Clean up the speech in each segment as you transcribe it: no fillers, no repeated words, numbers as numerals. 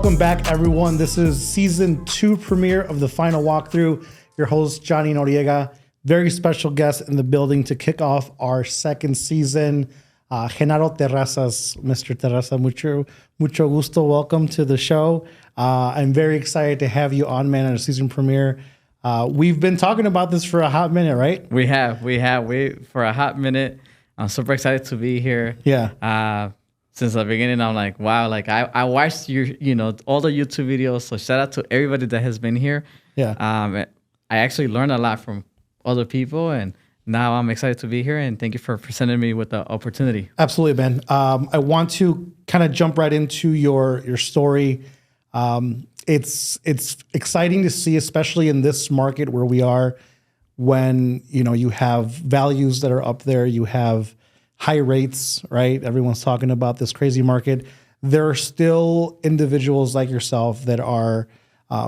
Welcome back, everyone. This is season 2 premiere of the final walkthrough. Your host, Johnny Noriega. Very special guest in the building to kick off our second season. Jenaro Terrazas. Mr. Terraza, mucho gusto. Welcome to the show. I'm very excited to have you on, man, at our season premiere. We've been talking about this for a hot minute, right? We have for a hot minute. I'm super excited to be here. Yeah. Since the beginning, I'm like, wow, like I watched your, all the YouTube videos. So shout out to everybody that has been here. Yeah. I actually learned a lot from other people, and now I'm excited to be here. And thank you for presenting me with the opportunity. Absolutely, man. I want to kind of jump right into your story. It's exciting to see, especially in this market where we are, when you have values that are up there, you have high rates, right? Everyone's talking about this crazy market. There are still individuals like yourself that are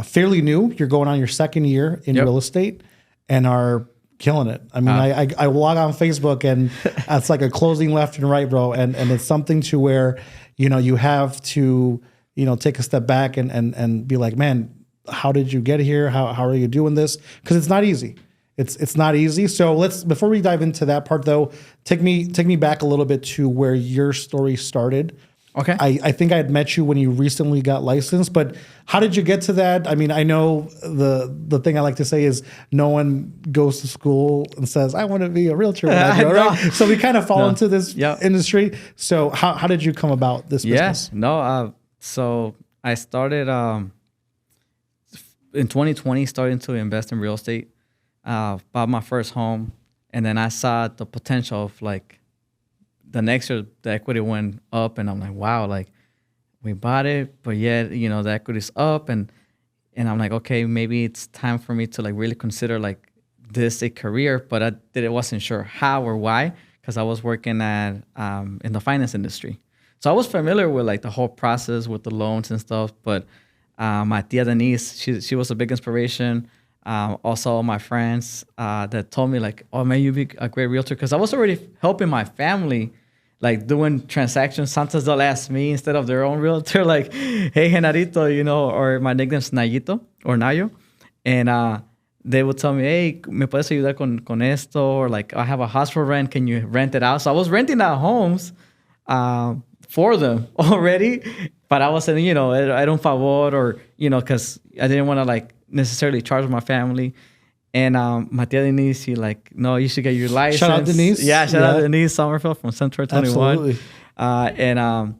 fairly new. You're going on your second year in real estate and are killing it. I mean, I log on Facebook and it's like a closing left and right, bro. And it's something to where, you have to, take a step back and be like, man, how did you get here? How are you doing this? Because it's not easy. It's not easy. So before we dive into that part though, take me back a little bit to where your story started. Okay. I think I had met you when you recently got licensed, but how did you get to that? I mean, I know the thing I like to say is no one goes to school and says, I want to be a realtor. Right? So we kind of fall into this industry. So how did you come about this business? So I started in 2020, starting to invest in real estate. Bought my first home, and then I saw the potential of like the next year the equity went up, and I'm like, wow, like we bought it, but yet the equity's up, and I'm like, okay, maybe it's time for me to like really consider like this a career, but I wasn't sure how or why, because I was working at in the finance industry, so I was familiar with like the whole process with the loans and stuff, but my tia Denise, she was a big inspiration. Also my friends that told me like, oh man, you'd be a great realtor, because I was already helping my family, like doing transactions. Sometimes they'll ask me instead of their own realtor, like, hey, Genarito, or my nickname's Nayito or Nayo. And they would tell me, hey, ¿me puedes ayudar con esto? Or like, I have a house for rent, can you rent it out? So I was renting out homes for them already, but I wasn't, era un favor, or, because I didn't want to like necessarily charge my family. And my tia Denise, she like, no, you should get your license. Shout out Denise. Yeah, shout out Denise Sommerfeld from Central 21. Absolutely.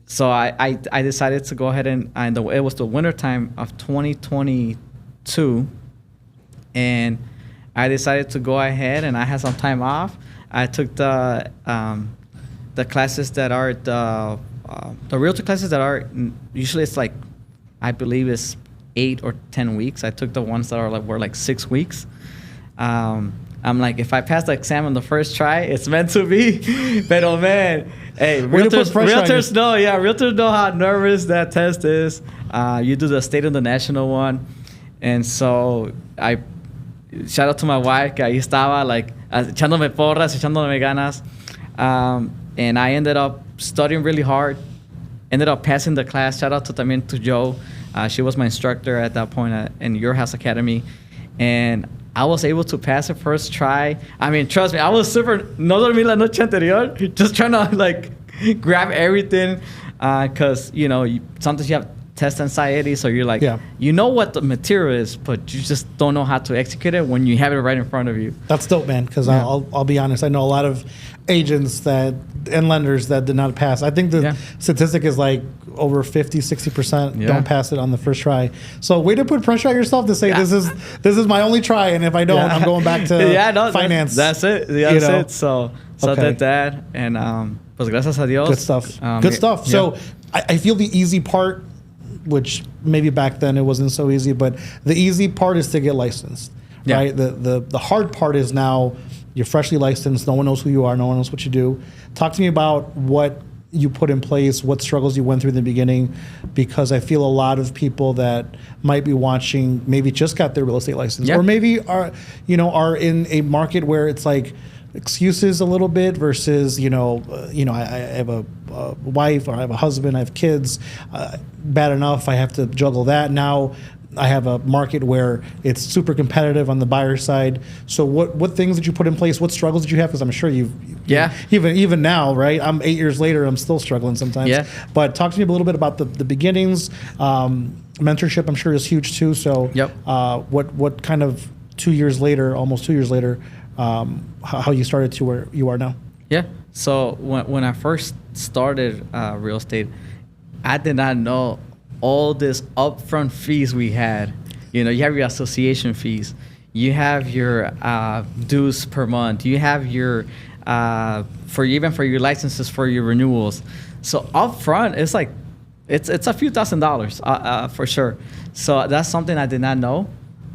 So I decided to go ahead and it was the winter time of 2022, and I decided to go ahead, and I had some time off. I took the classes that are the realtor classes that are usually, it's like, I believe it's 8 or 10 weeks. I took the ones that were like 6 weeks. I'm like, if I pass the exam on the first try, it's meant to be. But oh man, hey, realtors know how nervous that test is. You do the state and the national one, and so I shout out to my wife, que ahí estaba like echándome porras, echándome ganas, and I ended up studying really hard. Ended up passing the class. Shout out to Joe. She was my instructor at that point in Your House Academy. And I was able to pass it first try. I mean, trust me, I was super, no dormí la noche anterior, just trying to like grab everything. Because, sometimes you have test anxiety. So you're like, you know what the material is, but you just don't know how to execute it when you have it right in front of you. That's dope, man. Because I'll be honest, I know a lot of agents and lenders that did not pass. I think the statistic is like over 50-60% don't pass it on the first try. So way to put pressure on yourself to say this is my only try, and if I don't, I'm going back to finance. That's it. That's it. So I did that, and pues gracias a Dios. Good stuff. Good stuff. So I feel the easy part, which maybe back then it wasn't so easy, but the easy part is to get licensed, right? The hard part is now you're freshly licensed. No one knows who you are. No one knows what you do. Talk to me about what you put in place, what struggles you went through in the beginning, because I feel a lot of people that might be watching maybe just got their real estate license, or maybe are in a market where it's like excuses a little bit versus, I have a wife, or I have a husband, I have kids. Bad enough, I have to juggle that. Now I have a market where it's super competitive on the buyer side. So what things did you put in place? What struggles did you have? Because I'm sure even now, right? I'm 8 years later, I'm still struggling sometimes. Yeah. But talk to me a little bit about the beginnings. Mentorship, I'm sure, is huge too. So what kind of 2 years later, almost 2 years later, how you started to where you are now? Yeah. So when I first started real estate, I did not know all this upfront fees we had. You have your association fees, you have your dues per month, you have your for your licenses, for your renewals. So upfront, it's like it's a few $1,000s for sure. So that's something I did not know.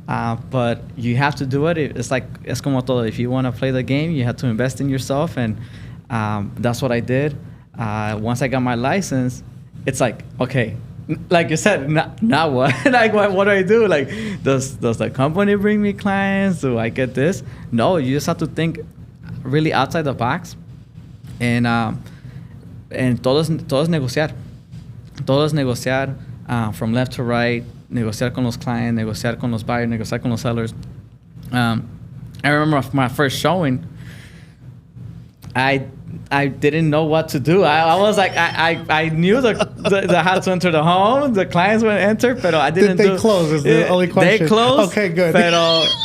But you have to do it. Es como todo. If you want to play the game, you have to invest in yourself, and that's what I did. Once I got my license, it's like, okay, like you said, now what? Like, what do I do? Like, does the company bring me clients? Do I get this? No, you just have to think really outside the box, and todo es negociar. Todo es negociar from left to right. Negociar con los clients, negociar con los buyers, negociar con los sellers. I remember my first showing, I didn't know what to do. I was like, I knew the how to enter the home. The clients would enter, but I didn't. Did they close? Is the only question. They closed. Okay, good. But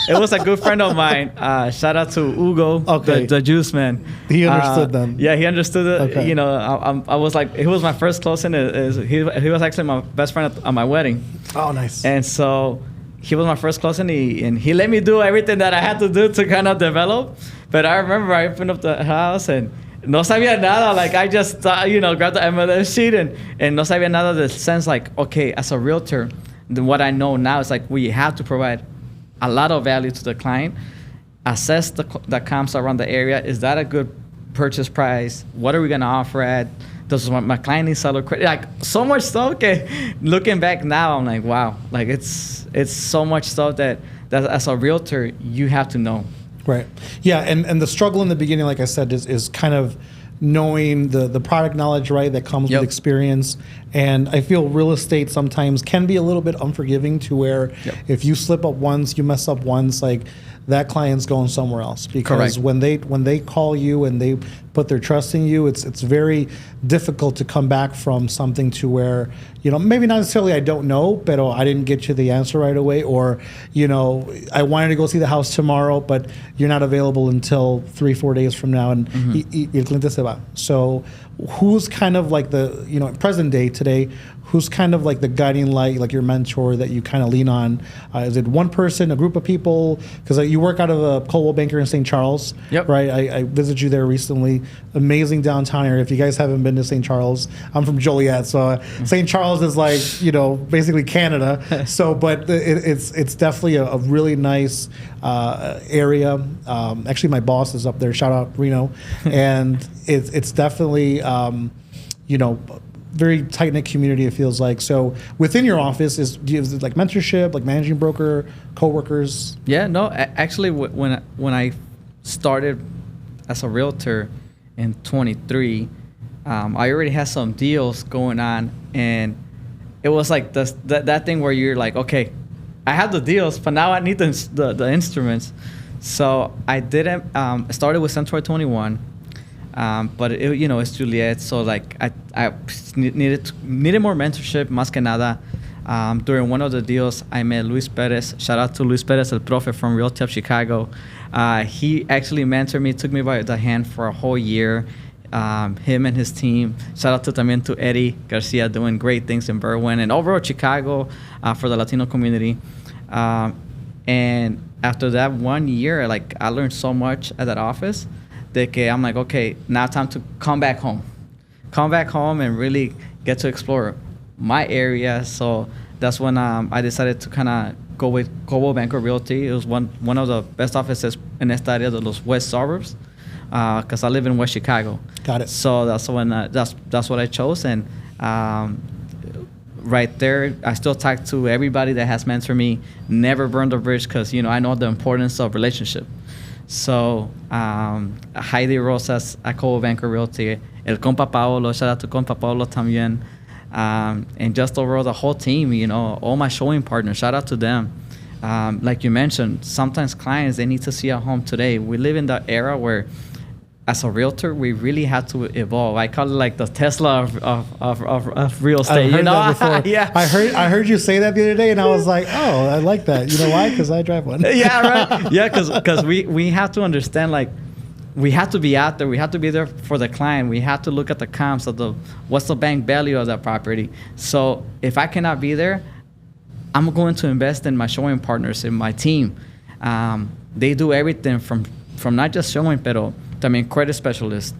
it was a good friend of mine. Shout out to Hugo, the juice man. He understood them. Yeah, he understood it. Okay. I was like, he was my first closing. He was actually my best friend at my wedding. Oh, nice. And so he was my first closing, and he let me do everything that I had to do to kind of develop. But I remember I opened up the house and no sabía nada. Like, I just, grabbed the MLS sheet and no sabía nada. The sense, like, okay, as a realtor, then what I know now is like we have to provide a lot of value to the client, assess the comps around the area. Is that a good purchase price? What are we going to offer at? Does my client need seller credit? Like, so much stuff. Okay, looking back now, I'm like, wow. Like, it's so much stuff that as a realtor, you have to know. Right. Yeah, and the struggle in the beginning, like I said, is kind of knowing the product knowledge, right, that comes with experience. And I feel real estate sometimes can be a little bit unforgiving, to where if you slip up once, you mess up once, like, that client's going somewhere else. Because when they call you and they put their trust in you, it's very difficult to come back from something to where, maybe not necessarily I don't know, but I didn't get you the answer right away, or, I wanted to go see the house tomorrow, but you're not available until 3-4 days from now, and el cliente se va. So who's kind of like the, present day today, who's kind of like the guiding light, like your mentor that you kind of lean on? Is it one person, a group of people? Because you work out of a Coldwell Banker in St. Charles, right? I visited you there recently. Amazing downtown area. If you guys haven't been to St. Charles, I'm from Joliet, so St. Charles is like, basically Canada. So, but it's definitely a really nice area. Actually, my boss is up there. Shout out Reno, and it's definitely very tight-knit community, it feels like. So within your office, is it like mentorship, like managing broker, co-workers? Yeah, no, actually, when I started as a realtor in 23, I already had some deals going on, and it was like that thing where you're like, okay, I have the deals, but now I need the instruments. So I didn't started with Centroid 21. But it's Juliet, so like I needed more mentorship, más que nada. During one of the deals, I met Luis Perez. Shout out to Luis Perez, el profe from Realty of Chicago. He actually mentored me, took me by the hand for a whole year. Him and his team. Shout out también to Eddie Garcia, doing great things in Berwyn and overall Chicago for the Latino community. And after that 1 year, like, I learned so much at that office. I'm like, okay, now time to come back home and really get to explore my area. So that's when I decided to kind of go with Coldwell Banker Realty. It was one of the best offices in esta área de los west suburbs, because I live in West Chicago. Got it. So that's when that's what I chose, and right there, I still talk to everybody that has mentored me. Never burned a bridge, because I know the importance of relationship. So, Heidi Rosas, Acobo Banker Realty, El Compa Paolo, shout out to Compa Paolo también. And just overall the whole team, you know, all my showing partners, shout out to them. Like you mentioned, sometimes clients, they need to see a home today. We live in that era where, as a realtor, we really had to evolve. I call it like the Tesla of real estate. I've heard you know? that before. Yeah. I heard you say that the other day, and I was like, oh, I like that. You know why? Because I drive one. Yeah, right. Yeah, because we have to understand, like, we have to be out there. We have to be there for the client. We have to look at the comps of what's the bank value of that property. So if I cannot be there, I'm going to invest in my showing partners, in my team. They do everything from not just showing, pero también credit specialists.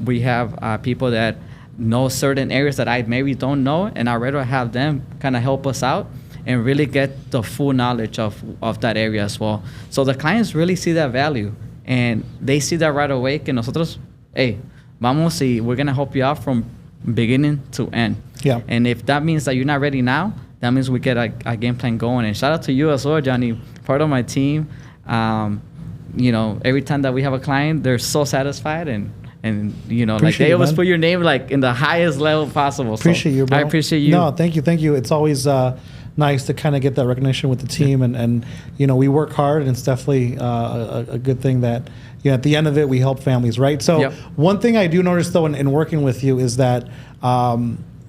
We have people that know certain areas that I maybe don't know, and I'd rather have them kind of help us out and really get the full knowledge of that area as well. So the clients really see that value, and they see that right away. Que nosotros, hey, vamos y we're going to help you out from beginning to end. Yeah. And if that means that you're not ready now, that means we get a game plan going. And shout out to you as well, Johnny, part of my team. You know, every time that we have a client, they're so satisfied, and you know, Appreciate like they always man. put your name like in the highest level possible. Appreciate you, bro. I appreciate you. No, thank you. It's always nice to kind of get that recognition with the team, and you know, we work hard, and it's definitely a good thing that, you know, at the end of it, we help families, right? So Yep. one thing I do notice though in working with you is that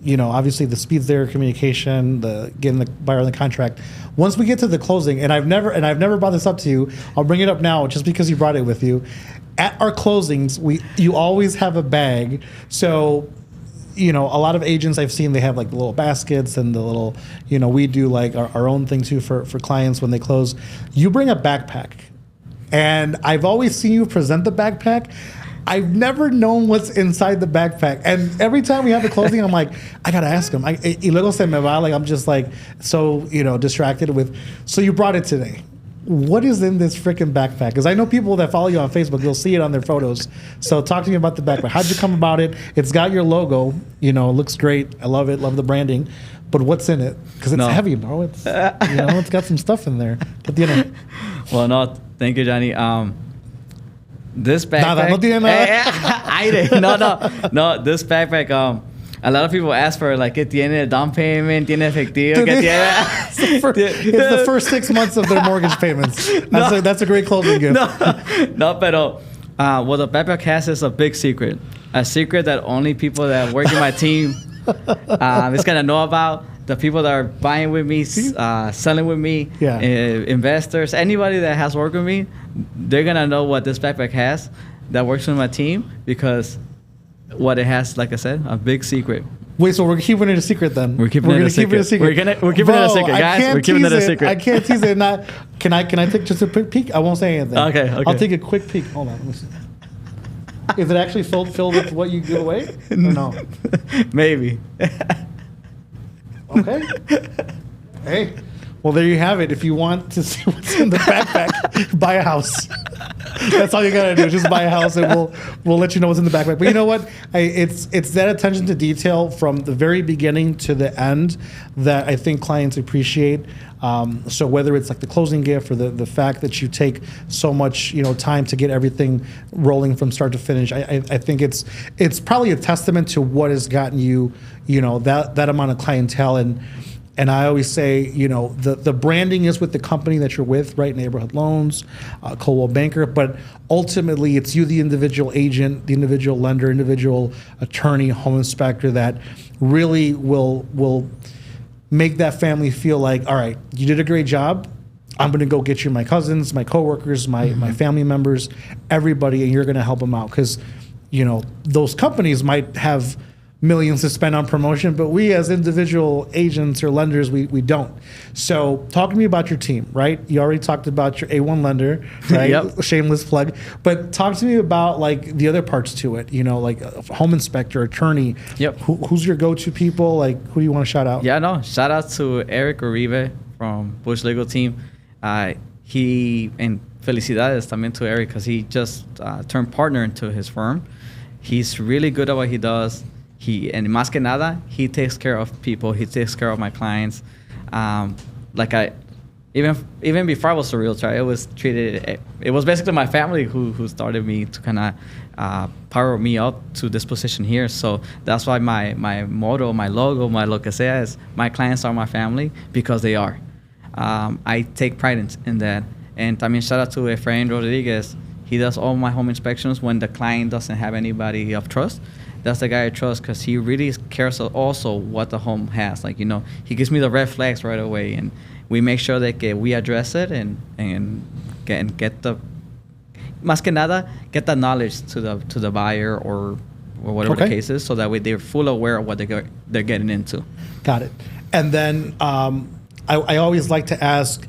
you know, obviously the speed's there, communication, the getting the buyer on the contract. Once we get to the closing, and I've never brought this up to you, I'll bring it up now just because you brought it with you. At our closings, you always have a bag. So, you know, a lot of agents I've seen, they have like the little baskets and the little, you know, we do like our own thing too for clients when they close. You bring a backpack, and I've always seen you present the backpack. I've never known what's inside the backpack. And every time we have a closing, I'm like, I got to ask him. Y luego se me va, like, I'm just like, so, you know, distracted with, so you brought it today. What is in this freaking backpack? Because I know people that follow you on Facebook, you'll see it on their photos. So talk to me about the backpack. How'd you come about it? It's got your logo. You know, it looks great. I love it. Love the branding. But what's in it? Because it's heavy, bro. It's, you know, it's got some stuff in there. But, you know. Well, no, thank you, Johnny. This backpack. Nada, no tiene nada. No, this backpack. A lot of people ask for, like, que tiene down payment, tiene efectivo, que tiene. It's the first 6 months of their mortgage payments. That's a great closing gift. No, pero what the backpack has is a big secret. A secret that only people that work in my team is gonna know about. The people that are buying with me, selling with me, investors, anybody that has worked with me, they're gonna know what this backpack has that works with my team, because what it has, like I said, a big secret. Wait, so we're keeping it a secret then? We're keeping it a secret. We're keeping it a secret, guys. We're keeping it a secret. I can't tease it. Not. Can I take just a quick peek? I won't say anything. Okay. I'll take a quick peek. Hold on. Let me see. Is it actually filled with what you give away? Or no. Maybe. Okay. Hey. Well, there you have it. If you want to see what's in the backpack, buy a house. That's all you gotta do. Just buy a house, and we'll let you know what's in the backpack. But you know what? It's that attention to detail from the very beginning to the end that I think clients appreciate. So whether it's like the closing gift or the fact that you take so much, you know, time to get everything rolling from start to finish, I think it's probably a testament to what has gotten you, you know, that amount of clientele. And I always say, you know, the branding is with the company that you're with, right? Neighborhood Loans, Coldwell Banker, but ultimately it's you, the individual agent, the individual lender, individual attorney, home inspector, that really will make that family feel like, all right, you did a great job. I'm going to go get you my cousins, my coworkers, my family members, everybody, and you're going to help them out. Because, you know, those companies might have millions to spend on promotion, but we as individual agents or lenders, we don't. So talk to me about your team, right? You already talked about your A1 lender, right? Yep. Shameless plug. But talk to me about like the other parts to it, you know, like a home inspector, attorney. Yep. Who's your go-to people? Like, who do you want to shout out? Yeah, no. Shout out to Eric Uribe from Bush Legal Team. He, and felicidades también to Eric, because he just turned partner into his firm. He's really good at what he does. And más que nada, he takes care of people. He takes care of my clients. Like Even before I was a realtor, it was basically my family who started me to kind of power me up to this position here. So that's why my motto, my logo, my lo que sea is my clients are my family, because they are. I take pride in that. And I mean, shout out to Efrain Rodriguez. He does all my home inspections when the client doesn't have anybody of trust. That's the guy I trust, because he really cares also what the home has. Like, you know, he gives me the red flags right away, and we make sure that we address it and get the, más que nada, get the knowledge to the buyer or whatever the case is, so that way they're full aware of what they're getting into. Got it. And then I always like to ask,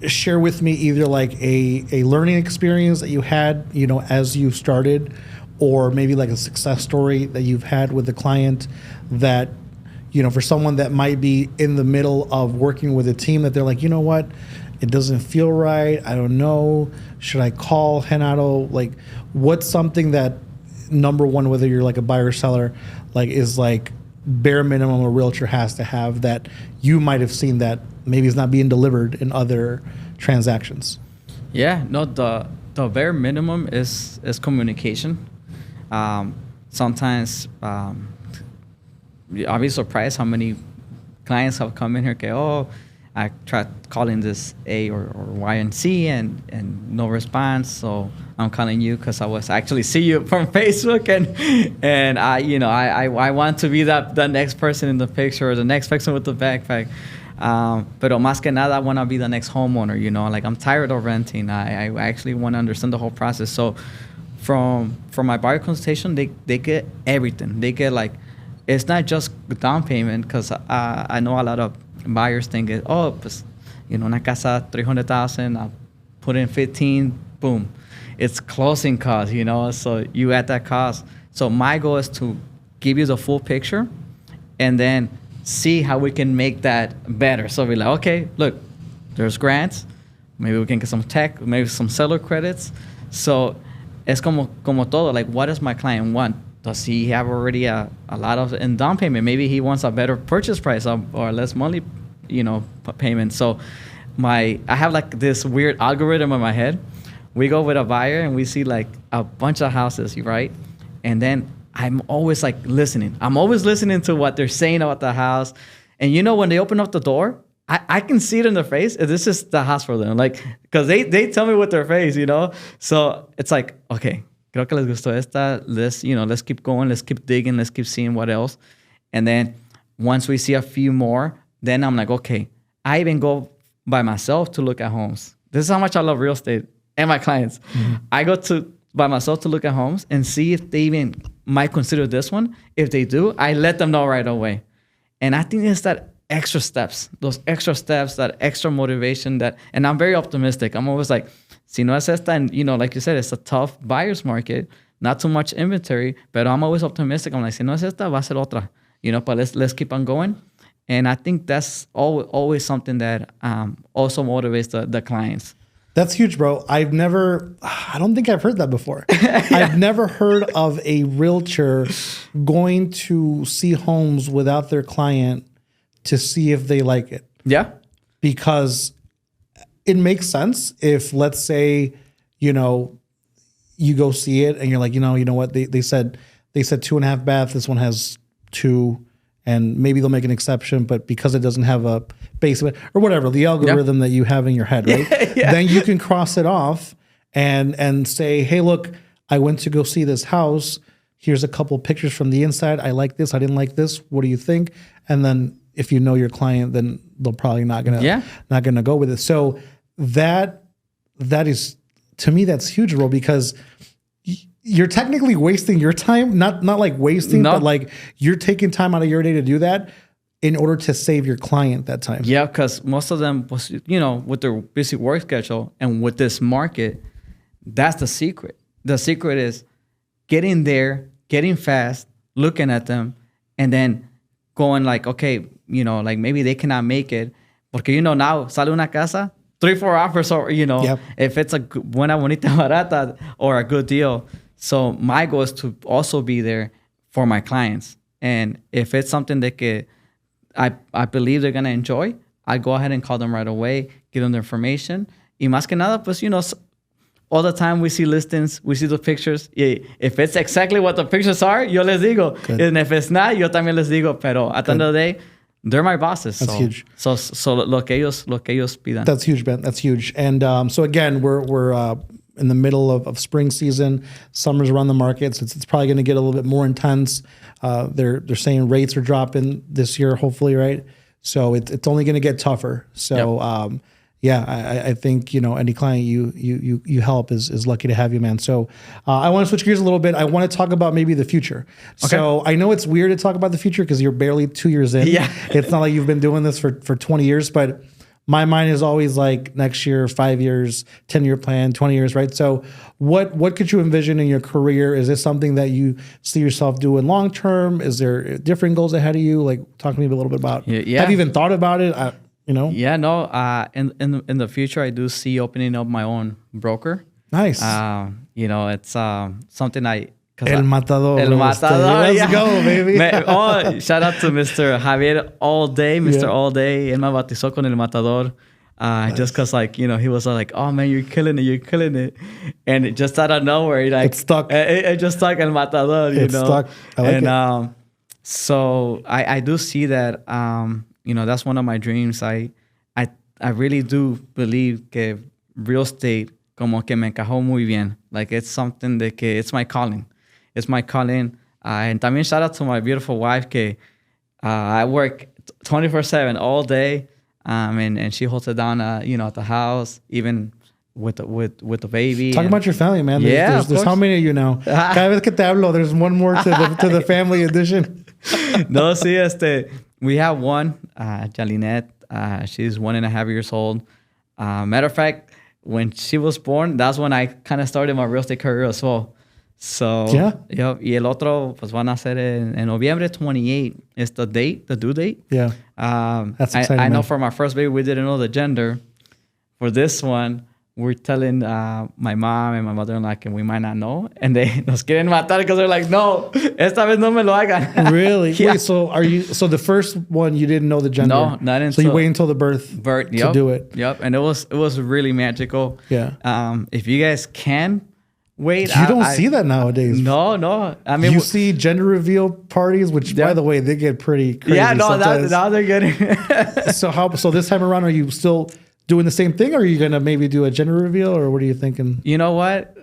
share with me either like a learning experience that you had, you know, as you started, or maybe like a success story that you've had with a client that, you know, for someone that might be in the middle of working with a team, that they're like, you know what, it doesn't feel right. I don't know. Should I call Jenaro? Like, what's something that, number one, whether you're like a buyer or seller, like is like bare minimum a realtor has to have that you might have seen that maybe is not being delivered in other transactions? Yeah, no, the bare minimum is communication. Sometimes I'll be surprised how many clients have come in here, I tried calling this A or Y and C and no response, so I'm calling you because I was actually see you from Facebook, and I want to be the next person in the picture, or the next person with the backpack. Pero más que nada, I want to be the next homeowner, you know, like I'm tired of renting. I actually want to understand the whole process. So from my buyer consultation, they get everything. They get like, it's not just down payment, because I know a lot of buyers think, pues, you know, una casa 300,000, I'll put in 15, boom. It's closing costs, you know, so you add that cost. So my goal is to give you the full picture and then see how we can make that better. So we're like, okay, look, there's grants, maybe we can get some tech, maybe some seller credits. So es como todo, like, what does my client want? Does he have already a lot of in down payment? Maybe he wants a better purchase price or less monthly, you know, payment. So I have like this weird algorithm in my head. We go with a buyer and we see like a bunch of houses, right? And then I'm always like listening. I'm always listening to what they're saying about the house. And you know, when they open up the door, I can see it in their face. This is the house for them. Like, because they tell me with their face, you know? So it's like, okay, creo que les gustó esta. Let's keep going. Let's keep digging. Let's keep seeing what else. And then once we see a few more, then I'm like, okay, I even go by myself to look at homes. This is how much I love real estate and my clients. Mm-hmm. I go by myself to look at homes and see if they even might consider this one. If they do, I let them know right away. And I think it's that extra steps, that extra motivation and I'm very optimistic. I'm always like, si no es esta, and you know, like you said, it's a tough buyer's market, not too much inventory, but I'm always optimistic. I'm like, si no es esta, va a ser otra, you know, but let's keep on going. And I think that's always something that also motivates the clients. That's huge, bro. I don't think I've heard that before. Yeah. I've never heard of a realtor going to see homes without their client to see if they like it. Yeah. Because it makes sense if, let's say, you know, you go see it and you're like, you know what? They said 2.5 bath. This one has 2. And maybe they'll make an exception, but because it doesn't have a basement or whatever, the algorithm that you have in your head, right? Yeah. Then you can cross it off and say, hey, look, I went to go see this house. Here's a couple pictures from the inside. I like this. I didn't like this. What do you think? And then if you know your client, then they'll probably not gonna go with it. So that is, to me, that's huge, bro, because you're technically wasting your time, not like wasting, but like you're taking time out of your day to do that in order to save your client that time. Yeah, because most of them, you know, with their busy work schedule and with this market, that's the secret. The secret is getting there, getting fast, looking at them, and then going like, okay, you know, like maybe they cannot make it. Porque, you know, now sale una casa, 3-4 offers, or, you know, if it's a buena, bonita, barata, or a good deal. So my goal is to also be there for my clients. And if it's something that I believe they're going to enjoy, I go ahead and call them right away, give them the information. Y más que nada, pues, all the time we see listings, we see the pictures. Y if it's exactly what the pictures are, yo les digo. Good. And if it's not, yo también les digo. Pero at the end of the day, they're my bosses. That's huge. So lo que ellos pidan. That's huge, man. That's huge. And so again, we're in the middle of spring season. Summer's around the market, so it's probably going to get a little bit more intense. They're saying rates are dropping this year, hopefully, right? So it's only going to get tougher. So I think any client you help is lucky to have you, man. So I want to switch gears a little bit. I want to talk about maybe the future. Okay. So I know it's weird to talk about the future because you're barely 2 years in. Yeah, it's not like you've been doing this for 20 years, but my mind is always like next year, 5 years, 10-year plan, 20 years, right? So what could you envision in your career? Is this something that you see yourself doing long term? Is there different goals ahead of you? Like, talk to me a little bit about. Yeah. Have you even thought about it? Yeah, no. In the future, I do see opening up my own broker. Nice. It's something El Matador. El Matador. Let's go, baby. Shout out to Mr. Javier All Day. Mr. All Day. Él me bautizó con El Matador. Nice. Just because, he was like, oh, man, you're killing it. And it just out of nowhere, it stuck. It just stuck El Matador, stuck. I like it. So I do see that, that's one of my dreams. I really do believe que real estate como que me encajó muy bien. Like, it's something that it's my calling. It's my calling. And también shout out to my beautiful wife que I work 24/7 all day. And she holds it down, at the house, even with the baby. Talk about your family, man. There's how many of you now? Cada vez que te hablo, there's one more to the family edition. No, sí, we have one, Jalinette. She's 1.5 years old. Matter of fact, when she was born, that's when I kind of started my real estate career as well. So, y el otro, pues van a ser en Noviembre 28 is the due date. Yeah. That's exciting. I know for my first baby, we didn't know the gender. For this one, we're telling my mom and my mother-in-law que we might not know. And they nos quieren matar because they're like, no, esta vez no me lo hagan. Really? Yeah. Wait, so the first one, you didn't know the gender? No, not until. So you wait until the birth to do it? Yep. And it was really magical. Yeah. If you guys can wait. You don't see that nowadays. No. I mean, you see gender reveal parties, which, by the way, they get pretty crazy. Yeah, no, now they're getting. So this time around, are you still doing the same thing, or are you gonna maybe do a gender reveal, or what are you thinking? You know what?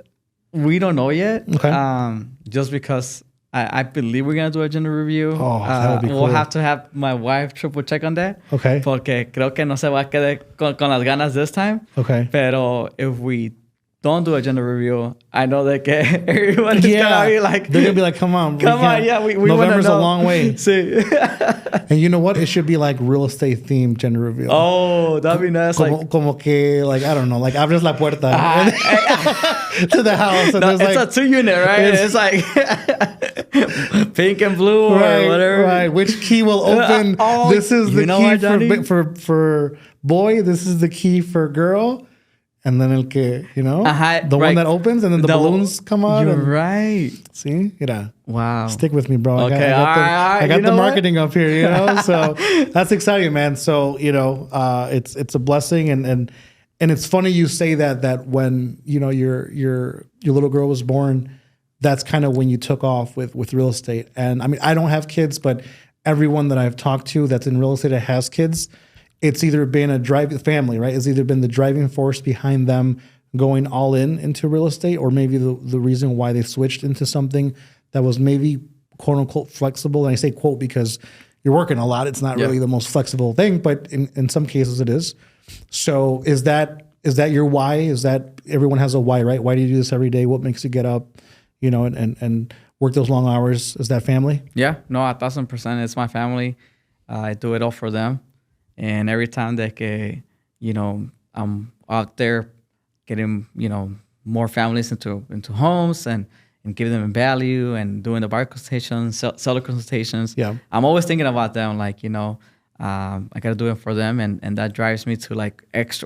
We don't know yet. Okay. Just because I believe we're gonna do a gender review. Oh, that would be cool. We'll have to have my wife triple check on that. Okay. Porque creo que no se va a quedar con las ganas this time. Okay. Pero if we don't do a gender review, I know that everybody's gonna be like, they're gonna be like, come on, we November's a long way. Sí. And you know what? It should be like real estate themed gender reveal. Oh, that'd be nice. Como que, like, I don't know, like abres la puerta to the house. And no, it's a 2-unit, right? It's like pink and blue or whatever. Right. Which key will open? This is the key for boy. This is the key for girl. And then el que, the one that opens, and then the balloons come out. You're right. See? Wow. Stick with me, bro. Okay, I got the marketing up here, So that's exciting, man. So, it's a blessing. And it's funny you say that when, your little girl was born, that's kind of when you took off with real estate. And I mean, I don't have kids, but everyone that I've talked to that's in real estate that has kids, it's either been a driving family, right? It's either been the driving force behind them going all into real estate, or maybe the reason why they switched into something that was maybe quote unquote flexible. And I say quote because you're working a lot. It's not really the most flexible thing, but in some cases it is. So is that your why? Is that everyone has a why, right? Why do you do this every day? What makes you get up, and work those long hours? Is that family? Yeah, no, 1,000%. It's my family. I do it all for them. And every time that I'm out there getting, more families into homes and giving them value and doing the buyer consultations, seller consultations. Yeah. I'm always thinking about them, I got to do it for them. And that drives me to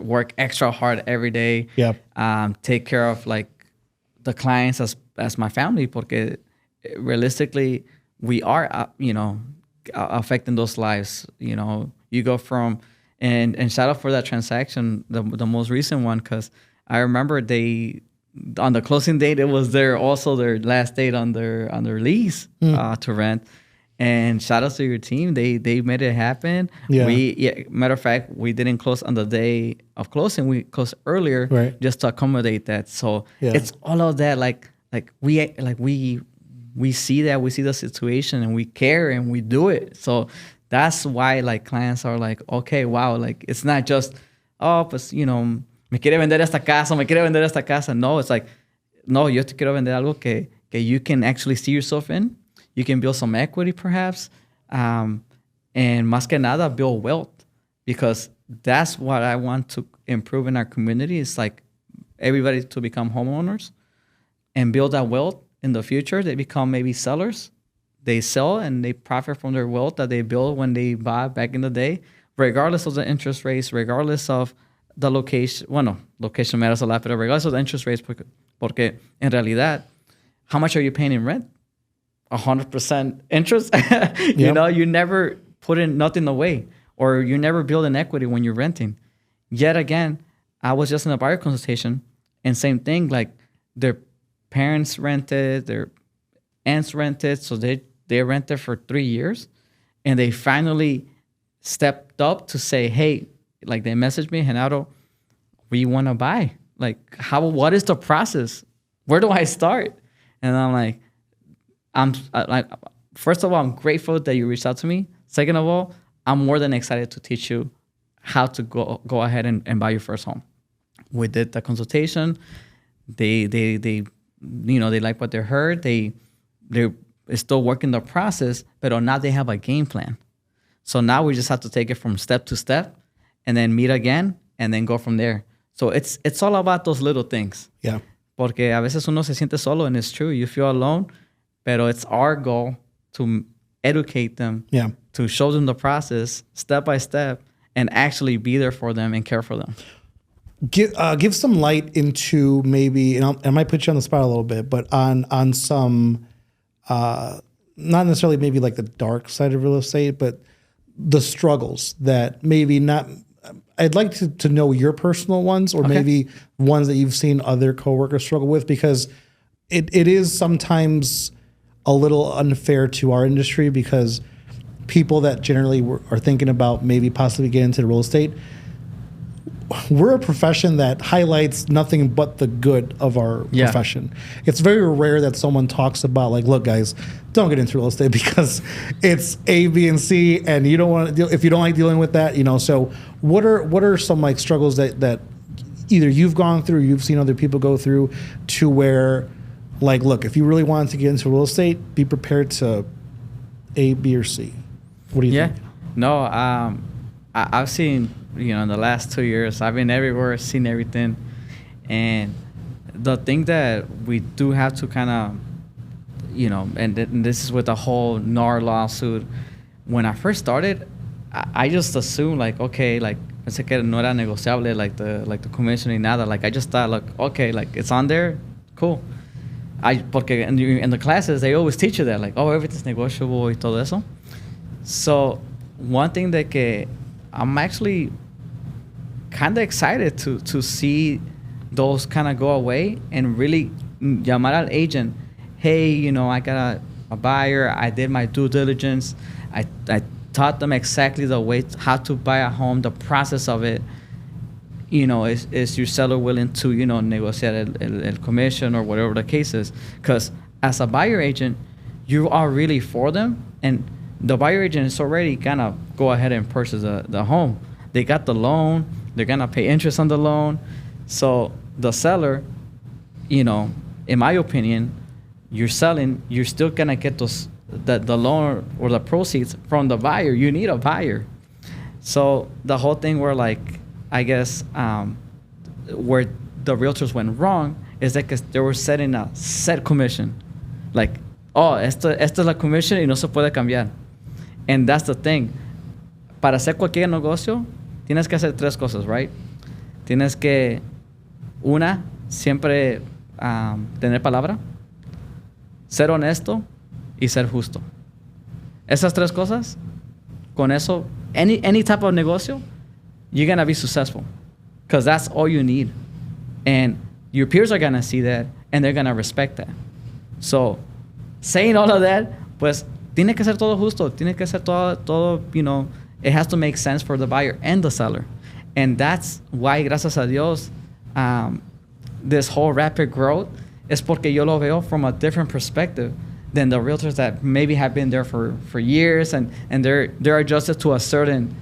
work extra hard every day. Yeah. Take care of the clients as my family, porque realistically we are, affecting those lives. You go from And shout out for that transaction, the most recent one, because I remember on the closing date, it was their last date on their lease to rent. And shout out to your team. They made it happen. Yeah. Matter of fact, we didn't close on the day of closing. We closed earlier, Right. just to accommodate that. So it's all of that. Like we see that, we see the situation, and we care, and we do it. So that's why like clients are like, okay, wow, like it's not just, oh, pues, me quiere vender esta casa, me quiere vender esta casa. No, it's like, no, yo te quiero vender algo que you can actually see yourself in. You can build some equity, perhaps, and más que nada, build wealth, because that's what I want to improve in our community. It's like everybody to become homeowners and build that wealth in the future. They become maybe sellers. They sell and they profit from their wealth that they built when they bought back in the day, regardless of the interest rates, regardless of the location. Bueno, location matters a lot, but regardless of the interest rates, porque en realidad, how much are you paying in rent? 100% interest. You never put in nothing away, or you never build an equity when you're renting. Yet again, I was just in a buyer consultation, and same thing, like their parents rented, their aunts rented, so they rented for 3 years, and they finally stepped up to say, hey, like they messaged me, Jenaro, we want to buy. Like, what is the process? Where do I start? And I'm like, first of all, I'm grateful that you reached out to me. Second of all, I'm more than excited to teach you how to go ahead and buy your first home. We did the consultation. They like what they heard. They're still working the process, but now they have a game plan. So now we just have to take it from step to step, and then meet again, and then go from there. So it's all about those little things. Yeah. Porque a veces uno se siente solo, and it's true. You feel alone. Pero it's our goal to educate them, to show them the process step by step, and actually be there for them and care for them. Give some light into maybe, and I might put you on the spot a little bit, but on some, not necessarily maybe like the dark side of real estate, but the struggles that maybe not. I'd like to know your personal ones, or maybe ones that you've seen other coworkers struggle with, because it is sometimes a little unfair to our industry, because people that generally are thinking about maybe possibly getting into real estate, we're a profession that highlights nothing but the good of our profession. It's very rare that someone talks about like, look, guys, don't get into real estate because it's A, B, and C, and you don't want to deal, if you don't like dealing with that, So what are some like struggles that either you've gone through, or you've seen other people go through, to where, like, look, if you really wanted to get into real estate, be prepared to A, B, or C. What do you think? No, I've seen, in the last 2 years, I've been everywhere, seen everything. And the thing that we do have to kind of, and this is with the whole NAR lawsuit. When I first started, I just assumed, like, okay, like, pensé que no era negociable, like the commission y nada. Like, I just thought, like, okay, like, it's on there, cool. Porque in the classes, they always teach you that, like, oh, everything's negotiable y todo eso. So one thing that que I'm actually kind of excited to see those kind of go away, and really llamar al agent, hey, I got a buyer, I did my due diligence, I taught them exactly the way how to buy a home, the process of it. Is your seller willing to, negociar el commission or whatever the case is? Because as a buyer agent, you are really for them, and the buyer agent is already gonna go ahead and purchase the home. They got the loan, they're gonna pay interest on the loan. So the seller, in my opinion, you're selling, you're still gonna get the loan or the proceeds from the buyer. You need a buyer. So the whole thing where, like, I guess where the realtors went wrong is that they were setting a set commission. Like, oh, esta es la commission y no se puede cambiar. And that's the thing. Para hacer cualquier negocio, tienes que hacer tres cosas, right? Tienes que, una, siempre tener palabra, ser honesto y ser justo. Esas tres cosas, con eso, any type of negocio, you're gonna be successful, because that's all you need, and your peers are gonna see that and they're gonna respect that. So, saying all of that, pues tiene que ser todo justo, tiene que ser todo, you know, it has to make sense for the buyer and the seller, and that's why, gracias a Dios, this whole rapid growth is porque yo lo veo from a different perspective than the realtors that maybe have been there for years and they're adjusted to a certain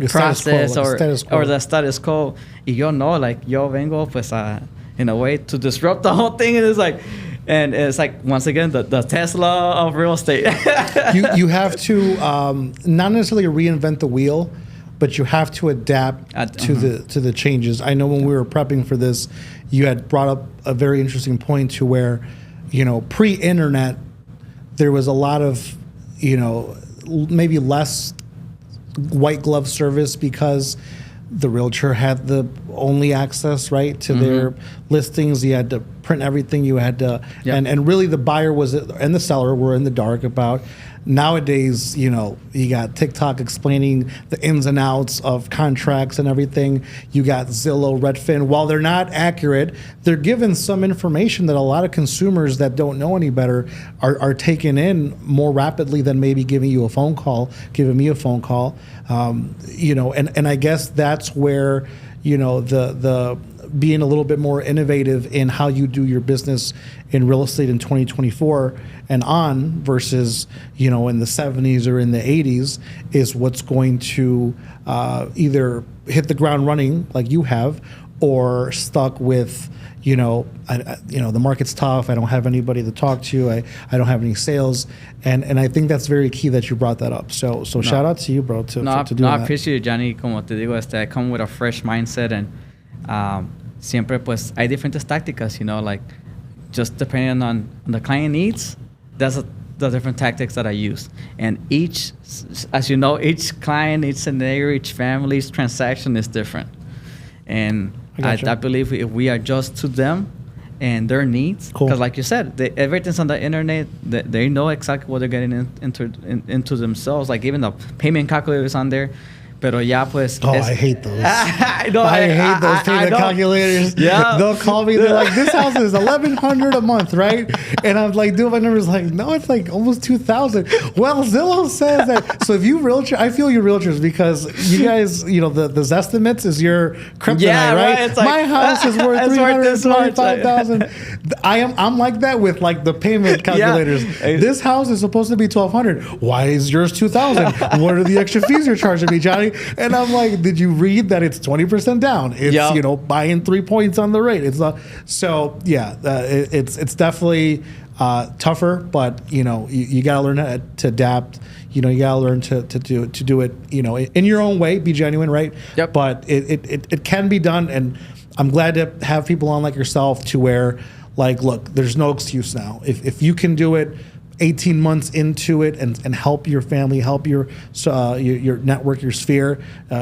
process or the status quo. Y yo no, like yo vengo pues in a way to disrupt the whole thing, and it's like once again the Tesla of real estate. you have to not necessarily reinvent the wheel, but you have to adapt to the changes. I know when we were prepping for this, you had brought up a very interesting point to where, you know, pre-internet, there was a lot of, you know, maybe less white glove service because the realtor had the only access, right, to their listings. You had to print everything. You had to, and really the buyer and the seller were in the dark about. Nowadays, you know, you got TikTok explaining the ins and outs of contracts and everything. You got Zillow, Redfin. While they're not accurate, they're given some information that a lot of consumers that don't know any better are taking in more rapidly than maybe giving me a phone call. You know, and I guess that's where, you know, the being a little bit more innovative in how you do your business in real estate in 2024 and on versus, you know, in the 70s or in the 80s is what's going to either hit the ground running like you have, or stuck with, you know, the market's tough. I don't have anybody to talk to. I don't have any sales, and I think that's very key that you brought that up. So shout out to you, bro, to do that. I appreciate it, Johnny. Como te digo, I come with a fresh mindset, and siempre pues hay diferentes tácticas, you know, like just depending on the client needs, that's the different tactics that I use. And each, as you know, each client, each scenario, each family, each transaction is different. And I believe if we adjust to them and their needs, because like you said, everything's on the internet. They know exactly what they're getting into themselves. Like even the payment calculators on there. Pero ya pues... I hate those. I hate those payment calculators. Yeah. They'll call me. They're like, this house is $1,100 a month, right? And I'm like, dude, my number's like, no, it's like almost $2,000. Well, Zillow says that. So if you realtor, I feel you realtors, because you guys, you know, the Zestimates is your kryptonite, right? It's like, my house is worth $325,000. I'm like that with like the payment calculators. Yeah. This house is supposed to be $1,200. Why is yours $2,000? What are the extra fees you're charging me, Johnny? And I'm like, did you read that it's 20% down? It's, you know, buying 3 points on the rate. It's so yeah, it's definitely tougher, but you know, you gotta learn to adapt. You know, you gotta learn to do it, you know, in your own way, be genuine, right? Yep. But it can be done, and I'm glad to have people on like yourself to where, like, look, there's no excuse now. If you can do it 18 months into it and help your family, help your network, your sphere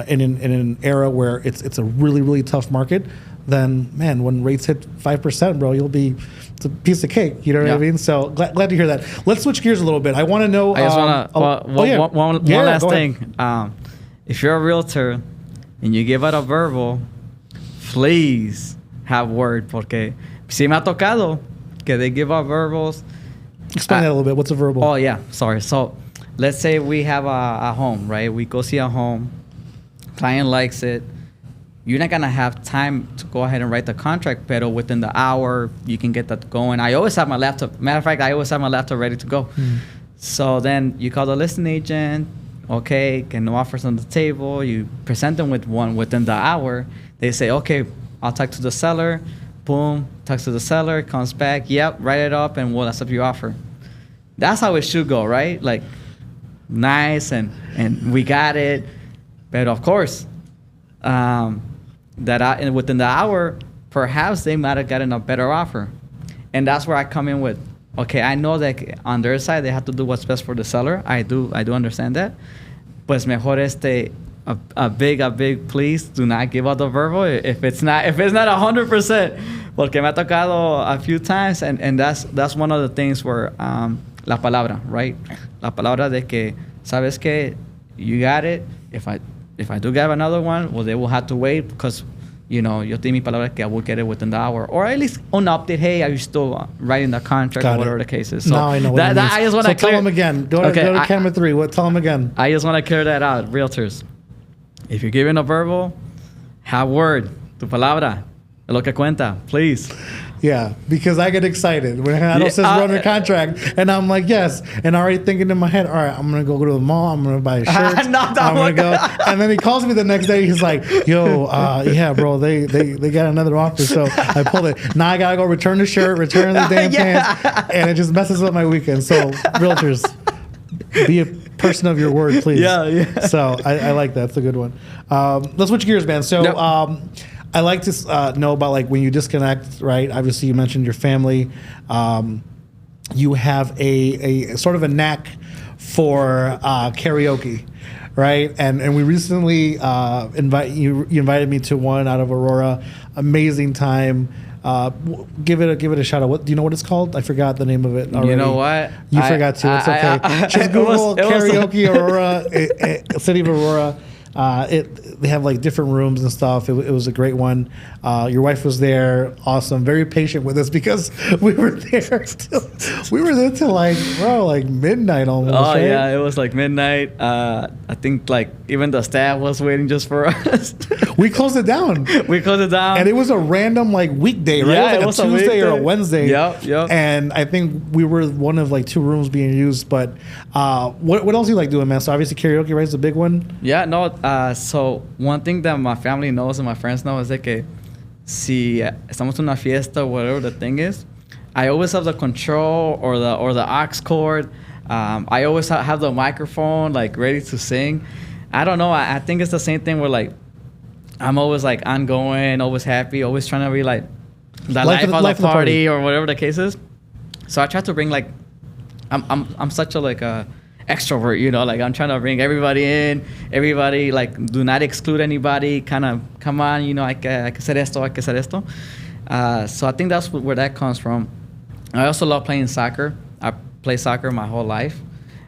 in an era where it's a really, really tough market, then, man, when rates hit 5%, bro, it's a piece of cake. You know what I mean? So glad to hear that. Let's switch gears a little bit. I want to know. I just want to, one last thing. If you're a realtor and you give out a verbal, please have word, porque si me ha tocado que they give out verbals. Explain that a little bit. What's a verbal? Oh, yeah. Sorry. So let's say we have a home, right? We go see a home. Client likes it. You're not going to have time to go ahead and write the contract, but within the hour, you can get that going. I always have my laptop. Matter of fact, I always have my laptop ready to go. So then you call the listing agent. Okay, get no offers on the table. You present them with one within the hour. They say, okay, I'll talk to the seller. Boom, talks to the seller, comes back, yep, write it up, and we'll accept your offer. That's how it should go, right? Like, nice, and we got it. But of course, within the hour, perhaps they might have gotten a better offer. And that's where I come in with, okay, I know that on their side, they have to do what's best for the seller. I do understand that. Pues mejor a big please do not give out the verbal if it's not 100%, porque me ha tocado a few times, and that's one of the things where la palabra, right? La palabra de que sabes que you got it. If if I do get another one, well, they will have to wait because, you know, yo te di mi palabra que I will get it within the hour. Or at least an update, hey, are you still writing the contract Got or whatever it. the case is. So now I know what that, it that, I means. just want So to clear. tell them again. Go to camera 3. Tell them again. I just want to clear that out, realtors. If you're giving a verbal, have word. Tu palabra. Lo que cuenta, please. Yeah, because I get excited when Jenaro says we're under contract, and I'm like, yes, and already thinking in my head, all right, I'm gonna go to the mall, I'm gonna buy a shirt, I'm gonna go, and then he calls me the next day, he's like, yo, yeah, bro, they got another offer, so I pulled it. Now I gotta go return the shirt, return the damn pants, and it just messes up my weekend. So realtors, be a person of your word, please. Yeah. So I like that. It's a good one. Let's switch gears, man. So. Yep. I like to know about like when you disconnect, right? Obviously, you mentioned your family. You have a sort of a knack for karaoke, right? And we recently you invited me to one out of Aurora. Amazing time. Give it a shout out. What do you know what it's called? I forgot the name of it already. You know what? You forgot too. It's okay. Just Google karaoke Aurora, city of Aurora. They have like different rooms and stuff. It was a great one. Your wife was there, awesome, very patient with us because we were there till like midnight almost. Oh right? yeah, it was like midnight. I think like even the staff was waiting just for us. We closed it down. And it was a random like weekday, right? Yeah, it was like a Tuesday or a Wednesday. Yep. And I think we were one of like 2 rooms being used. But what else do you like doing, man? So obviously karaoke, right, is a big one. Yeah, no. So one thing that my family knows and my friends know is that que si estamos en una fiesta, whatever the thing is, I always have the control or the aux cord. I always have the microphone like ready to sing. I don't know. I think it's the same thing where like I'm always like ongoing, always happy, always trying to be like the life of the party or whatever the case is. So I try to bring like I'm such a like a extrovert, you know, like I'm trying to bring everybody in, everybody like do not exclude anybody, kind of come on, you know, hay que hacer esto. So I think that's where that comes from. I also love playing soccer. I play soccer my whole life,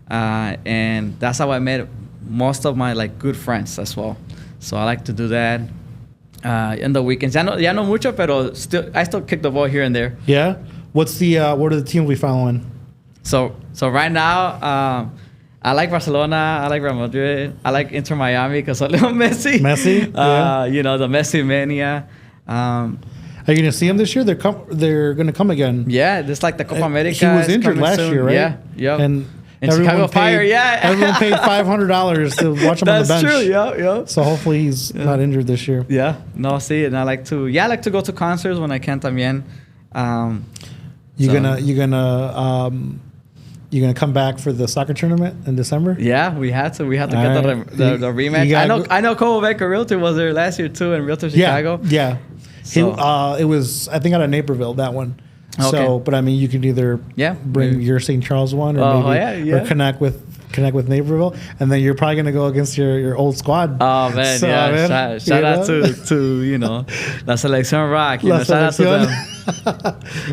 and that's how I met most of my like good friends as well. So I like to do that in the weekends. Ya no mucho, pero I still kick the ball here and there. Yeah. What are the teams we following? So right now, I like Barcelona. I like Real Madrid. I like Inter Miami because of Leo Messi. Yeah. You know, the Messi mania. Are you going to see him this year? They're going to come again. Yeah, just like the Copa America. He was injured last year, right? Yeah. And Chicago Fire, yeah. Everyone paid $500 to watch him on the bench. That's true, yeah. So hopefully he's not injured this year. Yeah, no, see, and I like to go to concerts when I can también. You gonna come back for the soccer tournament in December? Yeah, we had to get the rematch. I know Cole Becker Realtor was there last year too in Realtor Chicago. Yeah. So, it was I think out of Naperville, that one. Okay. So, but I mean, you can either bring your St. Charles one or or connect with Naperville, and then you're probably gonna go against your old squad. Oh man, so, yeah! Shout out to you know La Selección Rock. You know, shout out to them.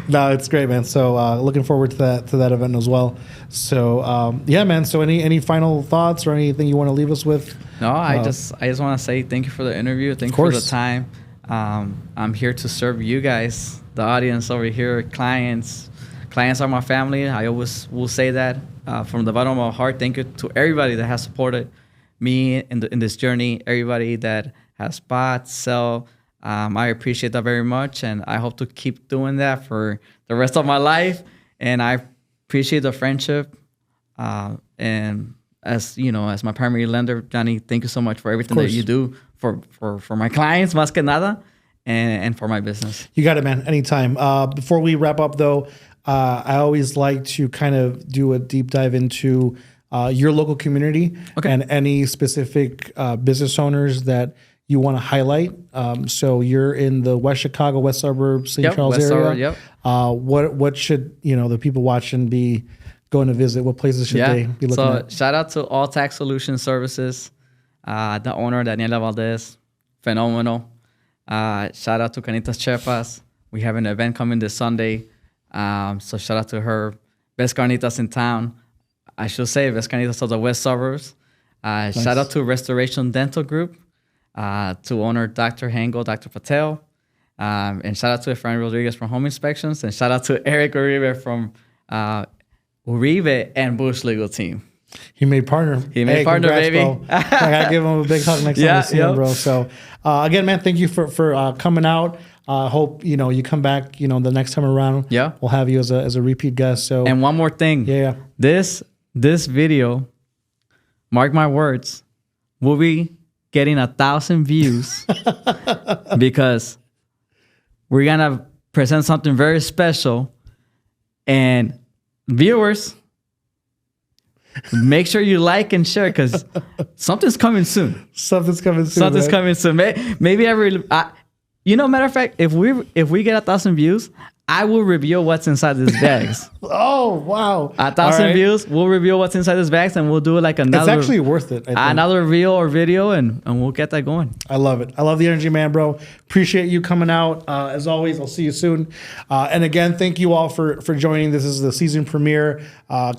No, it's great, man. So looking forward to that event as well. So yeah, man. So any final thoughts or anything you want to leave us with? No, I just want to say thank you for the interview. Thank you for the time. I'm here to serve you guys, the audience over here, clients. Clients are my family. I always will say that from the bottom of my heart. Thank you to everybody that has supported me in this journey. Everybody that has bought, sell. I appreciate that very much, and I hope to keep doing that for the rest of my life. And I appreciate the friendship. And as you know, as my primary lender, Johnny, thank you so much for everything that you do for my clients, más que nada, and for my business. You got it, man. Anytime. Before we wrap up, though, I always like to kind of do a deep dive into your local community and any specific business owners that you want to highlight. So you're in the West Chicago, West Suburbs, St. Charles area. What should the people watching be going to visit? What places should they be looking at? So shout out to All Tax Solution Services, the owner Daniela Valdez, phenomenal. Shout out to Canitas Chepas. We have an event coming this Sunday. So shout out to her. Best carnitas in town. I should say best carnitas of the West Suburbs. Shout out to Restoration Dental Group, to owner Dr. Hango, Dr. Patel, and shout out to Efrain Rodriguez from Home Inspections, and shout out to Eric Uribe from Uribe and Bush Legal Team. He made partner. Partner, congrats, baby. Bro. I gotta give him a big hug next time I see him, bro. So again, man, thank you for coming out. Hope you come back. The next time around. Yeah, we'll have you as a repeat guest. So and one more thing. Yeah. This video, mark my words, will be getting 1,000 views because we're gonna present something very special, and viewers, make sure you like and share because something's coming soon. Something's coming soon. Maybe matter of fact, if we get 1,000 views, I will reveal what's inside these bags. Oh, wow. 1,000 views, we'll reveal what's inside these bags, and we'll do like another. It's actually worth it. Another reel or video, and we'll get that going. I love it. I love the energy, man, bro. Appreciate you coming out. As always, I'll see you soon. And again, thank you all for joining. This is the season premiere.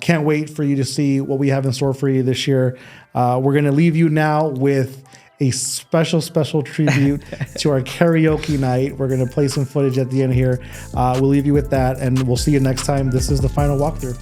Can't wait for you to see what we have in store for you this year. We're going to leave you now with a special tribute to our karaoke night. We're going to play some footage at the end here. We'll leave you with that, and we'll see you next time. This is the final walkthrough.